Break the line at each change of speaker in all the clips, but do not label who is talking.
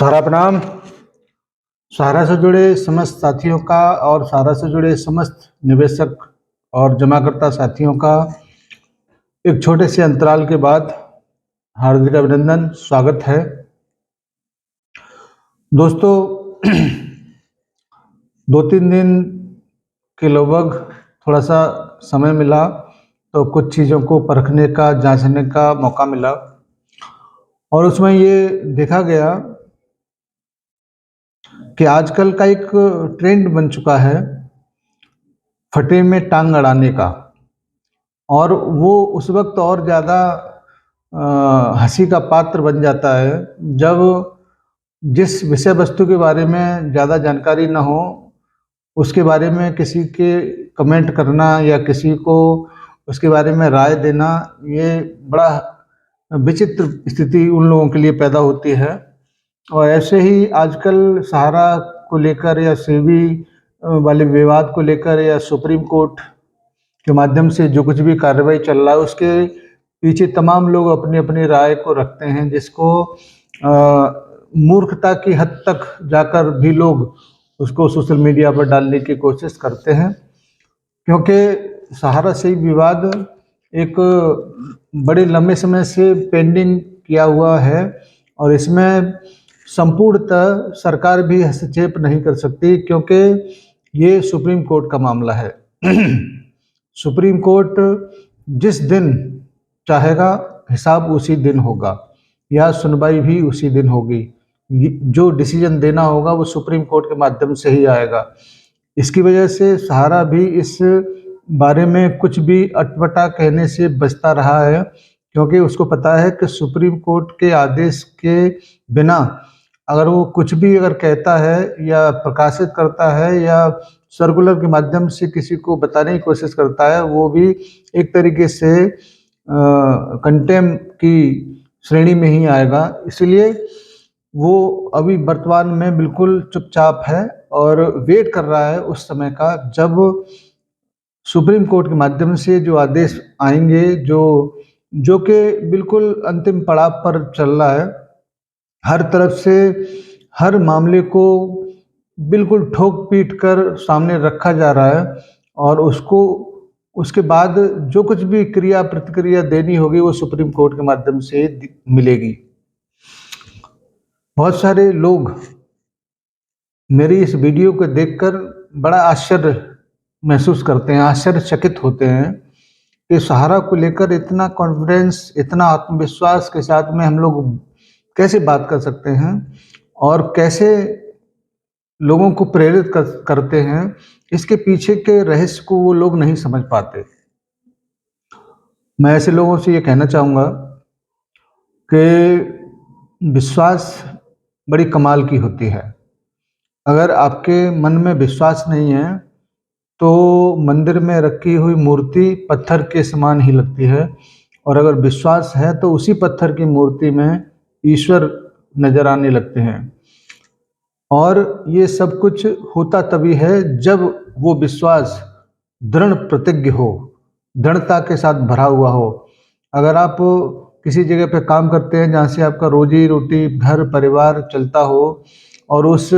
सारा प्रणाम। सहारा से जुड़े समस्त साथियों का और सहारा से जुड़े समस्त निवेशक और जमाकर्ता साथियों का एक छोटे से अंतराल के बाद हार्दिक अभिनंदन, स्वागत है। दोस्तों, 2-3 दिन के लगभग थोड़ा सा समय मिला तो कुछ चीज़ों को परखने का, जांचने का मौका मिला और उसमें ये देखा गया कि आजकल का एक ट्रेंड बन चुका है फटे में टांग अड़ाने का। और वो उस वक्त और ज़्यादा हंसी का पात्र बन जाता है जब जिस विषय वस्तु के बारे में ज़्यादा जानकारी न हो उसके बारे में किसी के कमेंट करना या किसी को उसके बारे में राय देना, ये बड़ा विचित्र स्थिति उन लोगों के लिए पैदा होती है। और ऐसे ही आजकल सहारा को लेकर या सेबी वाले विवाद को लेकर या सुप्रीम कोर्ट के माध्यम से जो कुछ भी कार्रवाई चल रहा है उसके पीछे तमाम लोग अपनी अपनी राय को रखते हैं, जिसको मूर्खता की हद तक जाकर भी लोग उसको सोशल मीडिया पर डालने की कोशिश करते हैं। क्योंकि सहारा से विवाद एक बड़े लंबे समय से पेंडिंग किया हुआ है और इसमें संपूर्णतः सरकार भी हस्तक्षेप नहीं कर सकती, क्योंकि ये सुप्रीम कोर्ट का मामला है। सुप्रीम कोर्ट जिस दिन चाहेगा हिसाब उसी दिन होगा या सुनवाई भी उसी दिन होगी। जो डिसीजन देना होगा वो सुप्रीम कोर्ट के माध्यम से ही आएगा। इसकी वजह से सहारा भी इस बारे में कुछ भी अटपटा कहने से बचता रहा है, क्योंकि उसको पता है कि सुप्रीम कोर्ट के आदेश के बिना अगर वो कुछ भी अगर कहता है या प्रकाशित करता है या सर्कुलर के माध्यम से किसी को बताने की कोशिश करता है, वो भी एक तरीके से कंटेम्प्ट की श्रेणी में ही आएगा। इसलिए वो अभी वर्तमान में बिल्कुल चुपचाप है और वेट कर रहा है उस समय का जब सुप्रीम कोर्ट के माध्यम से जो आदेश आएंगे, जो कि बिल्कुल अंतिम पड़ाव पर चल रहा है। हर तरफ से हर मामले को बिल्कुल ठोक पीट कर सामने रखा जा रहा है और उसके बाद जो कुछ भी क्रिया प्रतिक्रिया देनी होगी वो सुप्रीम कोर्ट के माध्यम से मिलेगी। बहुत सारे लोग मेरी इस वीडियो को देखकर बड़ा आश्चर्य महसूस करते हैं, आश्चर्यचकित होते हैं कि सहारा को लेकर इतना कॉन्फिडेंस, इतना आत्मविश्वास के साथ में हम लोग कैसे बात कर सकते हैं और कैसे लोगों को प्रेरित करते हैं। इसके पीछे के रहस्य को वो लोग नहीं समझ पाते। मैं ऐसे लोगों से ये कहना चाहूँगा कि विश्वास बड़ी कमाल की होती है। अगर आपके मन में विश्वास नहीं है तो मंदिर में रखी हुई मूर्ति पत्थर के समान ही लगती है, और अगर विश्वास है तो उसी पत्थर की मूर्ति में ईश्वर नजर आने लगते हैं। और ये सब कुछ होता तभी है जब वो विश्वास दृढ़ प्रतिज्ञ हो, दृढ़ता के साथ भरा हुआ हो। अगर आप किसी जगह पे काम करते हैं जहाँ से आपका रोजी रोटी, घर परिवार चलता हो और उस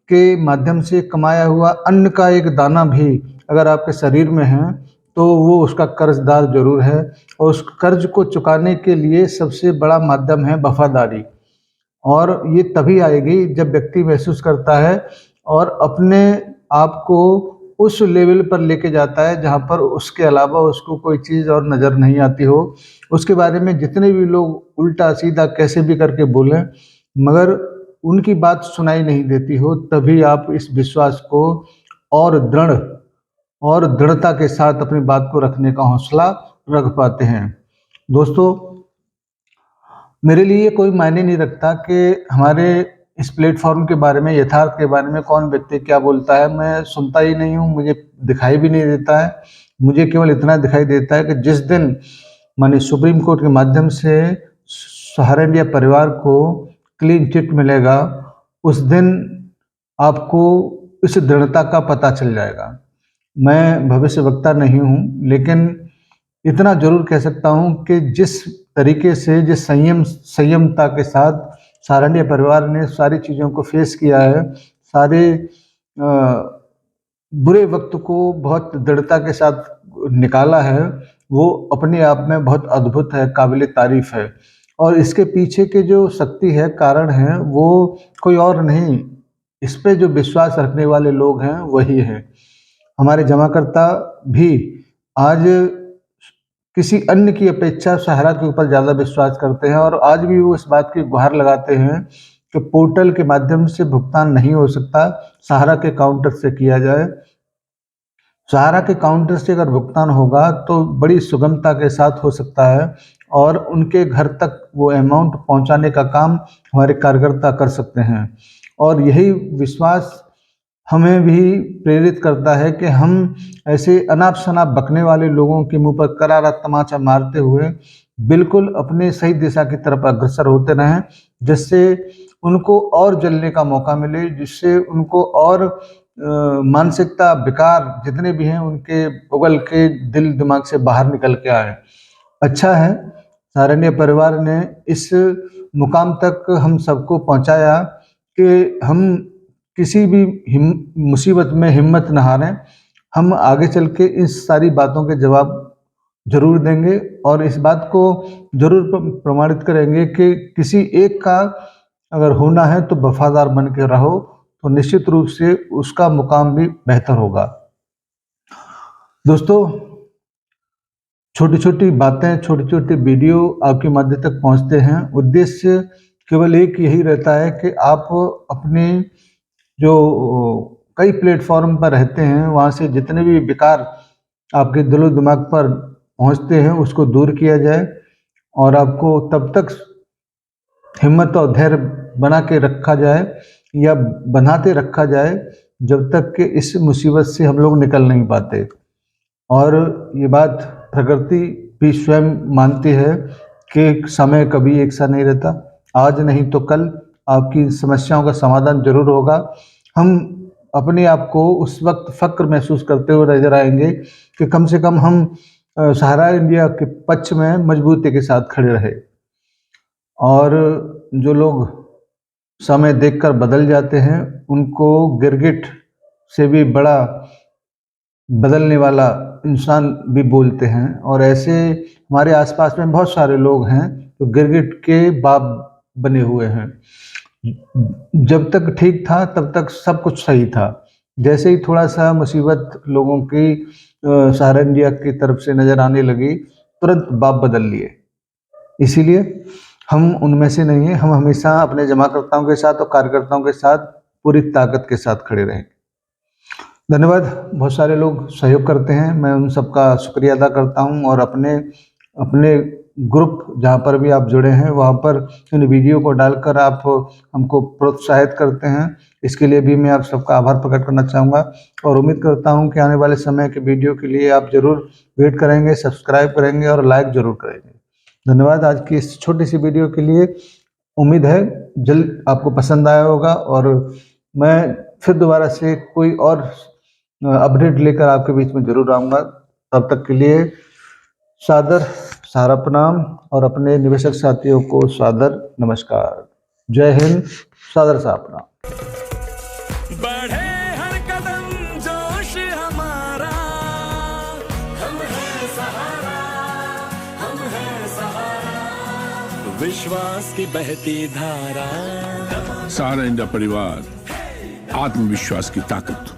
के माध्यम से कमाया हुआ अन्न का एक दाना भी अगर आपके शरीर में है तो वो उसका कर्जदार जरूर है, और उस कर्ज को चुकाने के लिए सबसे बड़ा माध्यम है वफादारी। और ये तभी आएगी जब व्यक्ति महसूस करता है और अपने आप को उस लेवल पर लेके जाता है जहाँ पर उसके अलावा उसको कोई चीज़ और नज़र नहीं आती हो। उसके बारे में जितने भी लोग उल्टा सीधा कैसे भी करके बोलें मगर उनकी बात सुनाई नहीं देती हो, तभी आप इस विश्वास को और दृढ़ता के साथ अपनी बात को रखने का हौसला रख पाते हैं। दोस्तों, मेरे लिए कोई मायने नहीं रखता कि हमारे इस प्लेटफॉर्म के बारे में, यथार्थ के बारे में कौन व्यक्ति क्या बोलता है। मैं सुनता ही नहीं हूँ, मुझे दिखाई भी नहीं देता है। मुझे केवल इतना दिखाई देता है कि जिस दिन माने सुप्रीम कोर्ट के माध्यम से सहारा इंडिया परिवार को क्लीन चिट मिलेगा, उस दिन आपको इस दृढ़ता का पता चल जाएगा। मैं भविष्यवक्ता नहीं हूँ, लेकिन इतना जरूर कह सकता हूँ कि जिस तरीके से, जिस संयमता के साथ सहारनिया परिवार ने सारी चीज़ों को फेस किया है, सारे बुरे वक्त को बहुत दृढ़ता के साथ निकाला है, वो अपने आप में बहुत अद्भुत है, काबिल तारीफ है। और इसके पीछे के जो शक्ति है, कारण है, वो कोई और नहीं, इस पे जो विश्वास रखने वाले लोग हैं वही हैं। हमारे जमाकर्ता भी आज किसी अन्य की अपेक्षा सहारा के ऊपर ज़्यादा विश्वास करते हैं, और आज भी वो इस बात की गुहार लगाते हैं कि पोर्टल के माध्यम से भुगतान नहीं हो सकता, सहारा के काउंटर से किया जाए। सहारा के काउंटर से अगर भुगतान होगा तो बड़ी सुगमता के साथ हो सकता है, और उनके घर तक वो अमाउंट पहुंचाने का काम हमारे कार्यकर्ता कर सकते हैं। और यही विश्वास हमें भी प्रेरित करता है कि हम ऐसे अनाप शनाप बकने वाले लोगों के मुंह पर करारा तमाचा मारते हुए बिल्कुल अपने सही दिशा की तरफ अग्रसर होते रहें, जिससे उनको और जलने का मौका मिले, जिससे उनको और मानसिकता विकार जितने भी हैं उनके उगल के दिल दिमाग से बाहर निकल के आए। अच्छा है, सहारनिया परिवार ने इस मुकाम तक हम सबको पहुंचाया कि हम किसी भी मुसीबत में हिम्मत न हारें। हम आगे चल के इस सारी बातों के जवाब जरूर देंगे, और इस बात को जरूर प्रमाणित करेंगे कि किसी एक का अगर होना है तो वफादार बन के रहो, तो निश्चित रूप से उसका मुकाम भी बेहतर होगा। दोस्तों, छोटी छोटी बातें, छोटी छोटी वीडियो आपके माध्यम तक पहुंचते हैं। उद्देश्य केवल एक यही रहता है कि आप अपने जो कई प्लेटफॉर्म पर रहते हैं, वहाँ से जितने भी विकार आपके दिलो दिमाग पर पहुँचते हैं उसको दूर किया जाए, और आपको तब तक हिम्मत और धैर्य बना के रखा जाए या बनाते रखा जाए जब तक कि इस मुसीबत से हम लोग निकल नहीं पाते। और ये बात प्रकृति भी स्वयं मानती है कि समय कभी एक सा नहीं रहता, आज नहीं तो कल आपकी समस्याओं का समाधान जरूर होगा। हम अपने आप को उस वक्त फक्र महसूस करते हुए नजर आएंगे कि कम से कम हम सहारा इंडिया के पक्ष में मजबूती के साथ खड़े रहे। और जो लोग समय देखकर बदल जाते हैं उनको गिरगिट से भी बड़ा बदलने वाला इंसान भी बोलते हैं, और ऐसे हमारे आसपास में बहुत सारे लोग हैं जो गिरगिट के बाप बने हुए हैं। जब तक ठीक था तब तक सब कुछ सही था, जैसे ही थोड़ा सा मुसीबत लोगों की सहारा इंडिया की तरफ से नजर आने लगी, तुरंत बाप बदल लिए। इसीलिए हम उनमें से नहीं हैं, हम हमेशा अपने जमाकर्ताओं के साथ और कार्यकर्ताओं के साथ पूरी ताकत के साथ खड़े रहेंगे। धन्यवाद। बहुत सारे लोग सहयोग करते हैं, मैं उन सबका शुक्रिया अदा करता हूं, और अपने अपने ग्रुप जहां पर भी आप जुड़े हैं वहां पर इन वीडियो को डालकर आप हमको प्रोत्साहित करते हैं, इसके लिए भी मैं आप सबका आभार प्रकट करना चाहूँगा। और उम्मीद करता हूं कि आने वाले समय के वीडियो के लिए आप ज़रूर वेट करेंगे, सब्सक्राइब करेंगे और लाइक ज़रूर करेंगे। धन्यवाद आज की इस छोटी सी वीडियो के लिए। उम्मीद है जल्द आपको पसंद आया होगा, और मैं फिर दोबारा से कोई और अपडेट लेकर आपके बीच में जरूर आऊँगा। तब तक के लिए सादर सारा प्रणाम, और अपने निवेशक साथियों को सादर नमस्कार। जय हिंद, सादर सा प्रणाम।
बढ़े हर कदम जोश हमारा, हम हैं सहारा, हम हैं सहारा, विश्वास की बहती धारा।
सहारा इंडिया परिवार, आत्मविश्वास की ताकत।